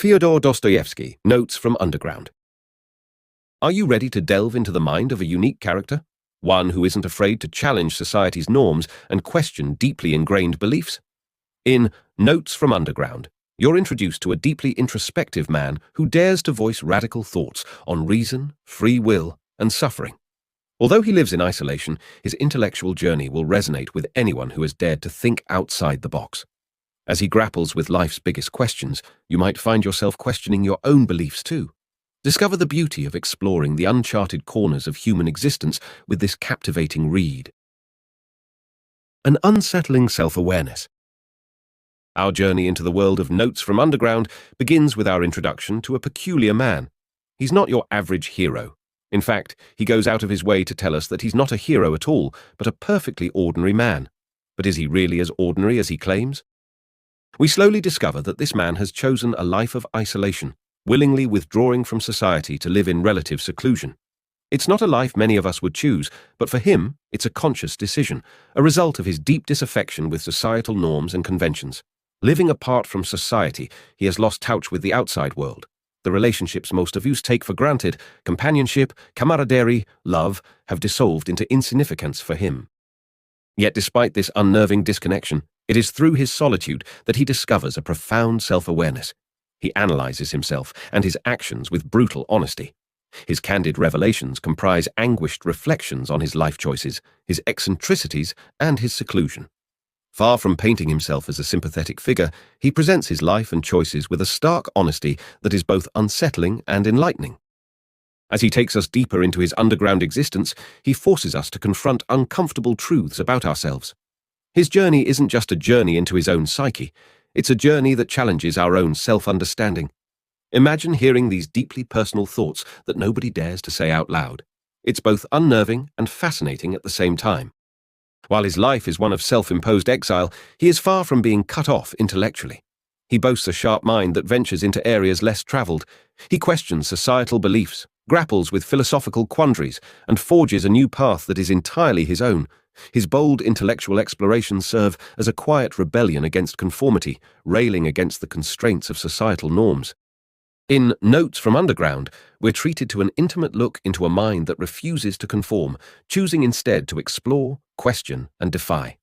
Fyodor Dostoevsky, Notes from Underground. Are you ready to delve into the mind of a unique character? One who isn't afraid to challenge society's norms and question deeply ingrained beliefs? In Notes from Underground, you're introduced to a deeply introspective man who dares to voice radical thoughts on reason, free will, and suffering. Although he lives in isolation, his intellectual journey will resonate with anyone who has dared to think outside the box. As he grapples with life's biggest questions, you might find yourself questioning your own beliefs too. Discover the beauty of exploring the uncharted corners of human existence with this captivating read. An unsettling self-awareness. Our journey into the world of Notes from Underground begins with our introduction to a peculiar man. He's not your average hero. In fact, he goes out of his way to tell us that he's not a hero at all, but a perfectly ordinary man. But is he really as ordinary as he claims? We slowly discover that this man has chosen a life of isolation, willingly withdrawing from society to live in relative seclusion. It's not a life many of us would choose, but for him, it's a conscious decision, a result of his deep disaffection with societal norms and conventions. Living apart from society, he has lost touch with the outside world. The relationships most of us take for granted, companionship, camaraderie, love, have dissolved into insignificance for him. Yet despite this unnerving disconnection, it is through his solitude that he discovers a profound self-awareness. He analyzes himself and his actions with brutal honesty. His candid revelations comprise anguished reflections on his life choices, his eccentricities, and his seclusion. Far from painting himself as a sympathetic figure, he presents his life and choices with a stark honesty that is both unsettling and enlightening. As he takes us deeper into his underground existence, he forces us to confront uncomfortable truths about ourselves. His journey isn't just a journey into his own psyche, it's a journey that challenges our own self-understanding. Imagine hearing these deeply personal thoughts that nobody dares to say out loud. It's both unnerving and fascinating at the same time. While his life is one of self-imposed exile, he is far from being cut off intellectually. He boasts a sharp mind that ventures into areas less traveled. He questions societal beliefs, grapples with philosophical quandaries, and forges a new path that is entirely his own. His bold intellectual explorations serve as a quiet rebellion against conformity, railing against the constraints of societal norms. In Notes from Underground, we're treated to an intimate look into a mind that refuses to conform, choosing instead to explore, question, and defy.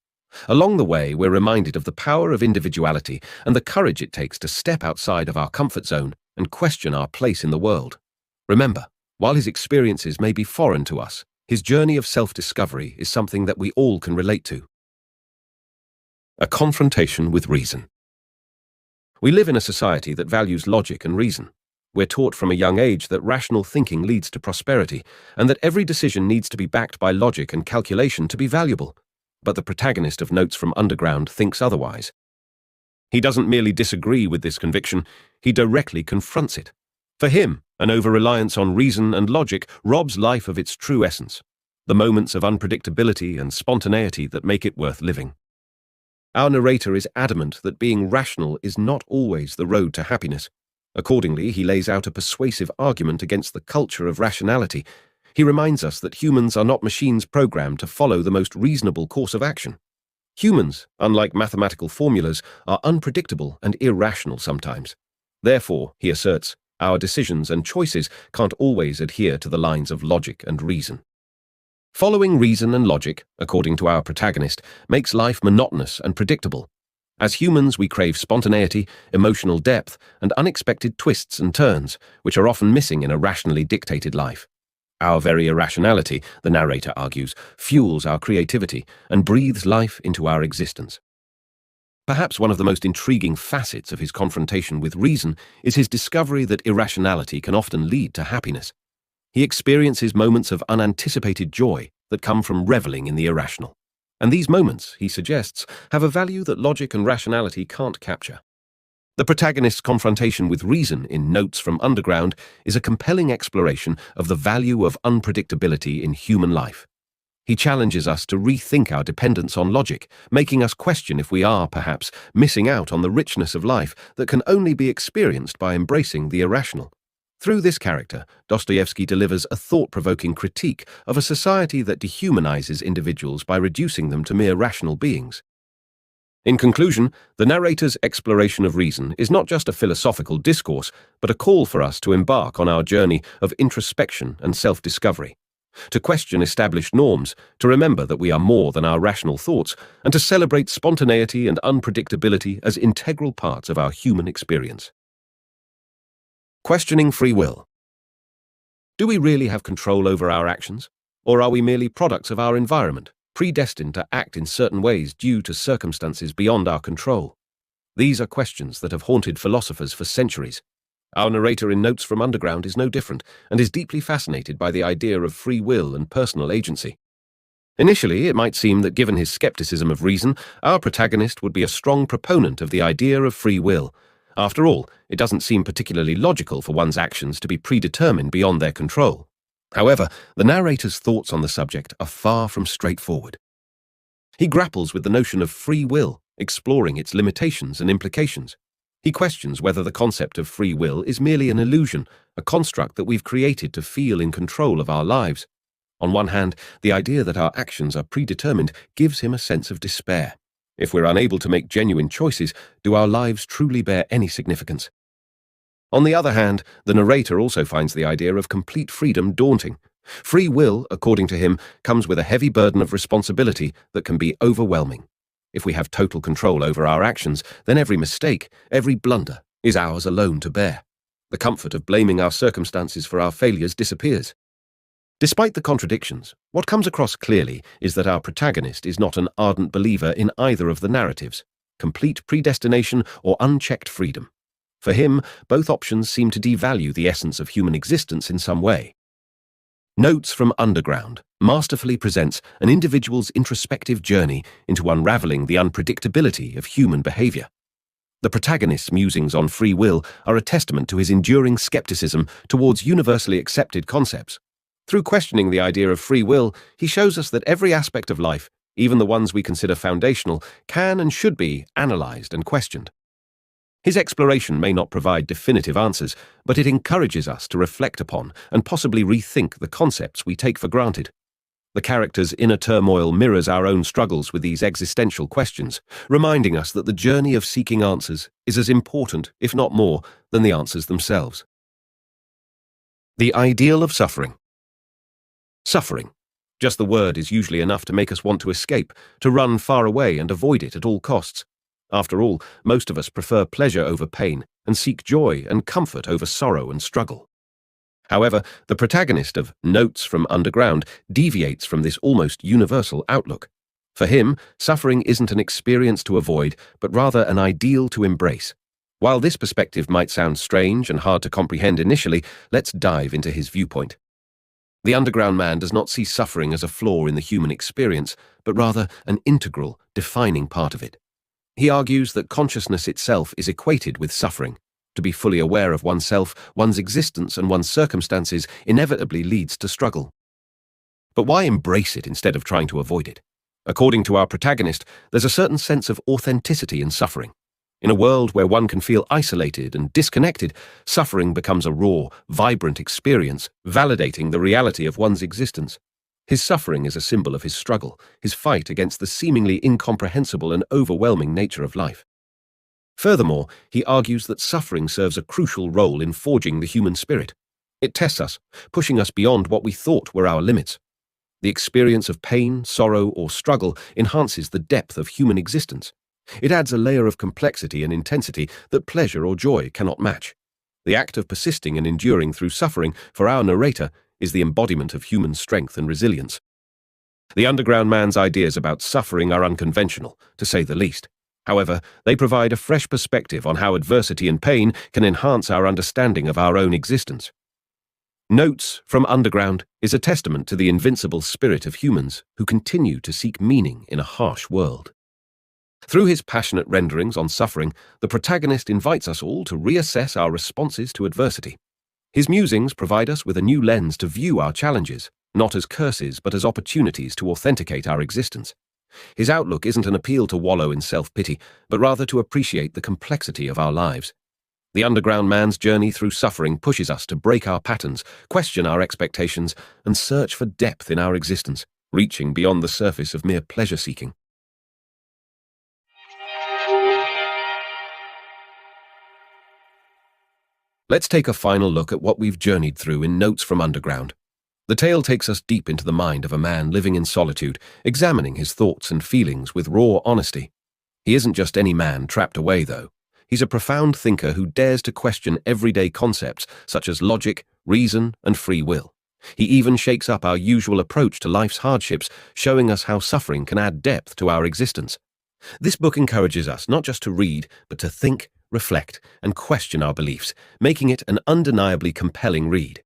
Along the way, we're reminded of the power of individuality and the courage it takes to step outside of our comfort zone and question our place in the world. Remember, while his experiences may be foreign to us, his journey of self-discovery is something that we all can relate to. A confrontation with reason. We live in a society that values logic and reason. We're taught from a young age that rational thinking leads to prosperity, and that every decision needs to be backed by logic and calculation to be valuable. But the protagonist of Notes from Underground thinks otherwise. He doesn't merely disagree with this conviction, he directly confronts it. For him, an over-reliance on reason and logic robs life of its true essence, the moments of unpredictability and spontaneity that make it worth living. Our narrator is adamant that being rational is not always the road to happiness. Accordingly, he lays out a persuasive argument against the culture of rationality. He reminds us that humans are not machines programmed to follow the most reasonable course of action. Humans, unlike mathematical formulas, are unpredictable and irrational sometimes. Therefore, he asserts, our decisions and choices can't always adhere to the lines of logic and reason. Following reason and logic, according to our protagonist, makes life monotonous and predictable. As humans, we crave spontaneity, emotional depth, and unexpected twists and turns, which are often missing in a rationally dictated life. Our very irrationality, the narrator argues, fuels our creativity and breathes life into our existence. Perhaps one of the most intriguing facets of his confrontation with reason is his discovery that irrationality can often lead to happiness. He experiences moments of unanticipated joy that come from reveling in the irrational. And these moments, he suggests, have a value that logic and rationality can't capture. The protagonist's confrontation with reason in Notes from Underground is a compelling exploration of the value of unpredictability in human life. He challenges us to rethink our dependence on logic, making us question if we are, perhaps, missing out on the richness of life that can only be experienced by embracing the irrational. Through this character, Dostoevsky delivers a thought-provoking critique of a society that dehumanizes individuals by reducing them to mere rational beings. In conclusion, the narrator's exploration of reason is not just a philosophical discourse, but a call for us to embark on our journey of introspection and self-discovery, to question established norms, to remember that we are more than our rational thoughts, and to celebrate spontaneity and unpredictability as integral parts of our human experience. Questioning free will. Do we really have control over our actions, or are we merely products of our environment, predestined to act in certain ways due to circumstances beyond our control? These are questions that have haunted philosophers for centuries. Our narrator in Notes from Underground is no different, and is deeply fascinated by the idea of free will and personal agency. Initially, it might seem that given his skepticism of reason, our protagonist would be a strong proponent of the idea of free will. After all, it doesn't seem particularly logical for one's actions to be predetermined beyond their control. However, the narrator's thoughts on the subject are far from straightforward. He grapples with the notion of free will, exploring its limitations and implications. He questions whether the concept of free will is merely an illusion, a construct that we've created to feel in control of our lives. On one hand, the idea that our actions are predetermined gives him a sense of despair. If we're unable to make genuine choices, do our lives truly bear any significance? On the other hand, the narrator also finds the idea of complete freedom daunting. Free will, according to him, comes with a heavy burden of responsibility that can be overwhelming. If we have total control over our actions, then every mistake, every blunder, is ours alone to bear. The comfort of blaming our circumstances for our failures disappears. Despite the contradictions, what comes across clearly is that our protagonist is not an ardent believer in either of the narratives, complete predestination or unchecked freedom. For him, both options seem to devalue the essence of human existence in some way. Notes from Underground masterfully presents an individual's introspective journey into unraveling the unpredictability of human behavior. The protagonist's musings on free will are a testament to his enduring skepticism towards universally accepted concepts. Through questioning the idea of free will, he shows us that every aspect of life, even the ones we consider foundational, can and should be analyzed and questioned. His exploration may not provide definitive answers, but it encourages us to reflect upon and possibly rethink the concepts we take for granted. The character's inner turmoil mirrors our own struggles with these existential questions, reminding us that the journey of seeking answers is as important, if not more, than the answers themselves. The ideal of suffering. Suffering. Just the word is usually enough to make us want to escape, to run far away and avoid it at all costs. After all, most of us prefer pleasure over pain and seek joy and comfort over sorrow and struggle. However, the protagonist of Notes from Underground deviates from this almost universal outlook. For him, suffering isn't an experience to avoid, but rather an ideal to embrace. While this perspective might sound strange and hard to comprehend initially, let's dive into his viewpoint. The Underground man does not see suffering as a flaw in the human experience, but rather an integral, defining part of it. He argues that consciousness itself is equated with suffering. To be fully aware of oneself, one's existence, and one's circumstances inevitably leads to struggle. But why embrace it instead of trying to avoid it? According to our protagonist, there's a certain sense of authenticity in suffering. In a world where one can feel isolated and disconnected, suffering becomes a raw, vibrant experience, validating the reality of one's existence. His suffering is a symbol of his struggle, his fight against the seemingly incomprehensible and overwhelming nature of life. Furthermore, he argues that suffering serves a crucial role in forging the human spirit. It tests us, pushing us beyond what we thought were our limits. The experience of pain, sorrow, or struggle enhances the depth of human existence. It adds a layer of complexity and intensity that pleasure or joy cannot match. The act of persisting and enduring through suffering, for our narrator, is the embodiment of human strength and resilience. The Underground man's ideas about suffering are unconventional, to say the least. However, they provide a fresh perspective on how adversity and pain can enhance our understanding of our own existence. Notes from Underground is a testament to the invincible spirit of humans who continue to seek meaning in a harsh world. Through his passionate renderings on suffering, the protagonist invites us all to reassess our responses to adversity. His musings provide us with a new lens to view our challenges, not as curses but as opportunities to authenticate our existence. His outlook isn't an appeal to wallow in self-pity, but rather to appreciate the complexity of our lives. The Underground man's journey through suffering pushes us to break our patterns, question our expectations, and search for depth in our existence, reaching beyond the surface of mere pleasure-seeking. Let's take a final look at what we've journeyed through in Notes from Underground. The tale takes us deep into the mind of a man living in solitude, examining his thoughts and feelings with raw honesty. He isn't just any man trapped away, though. He's a profound thinker who dares to question everyday concepts such as logic, reason, and free will. He even shakes up our usual approach to life's hardships, showing us how suffering can add depth to our existence. This book encourages us not just to read, but to think, reflect, and question our beliefs, making it an undeniably compelling read.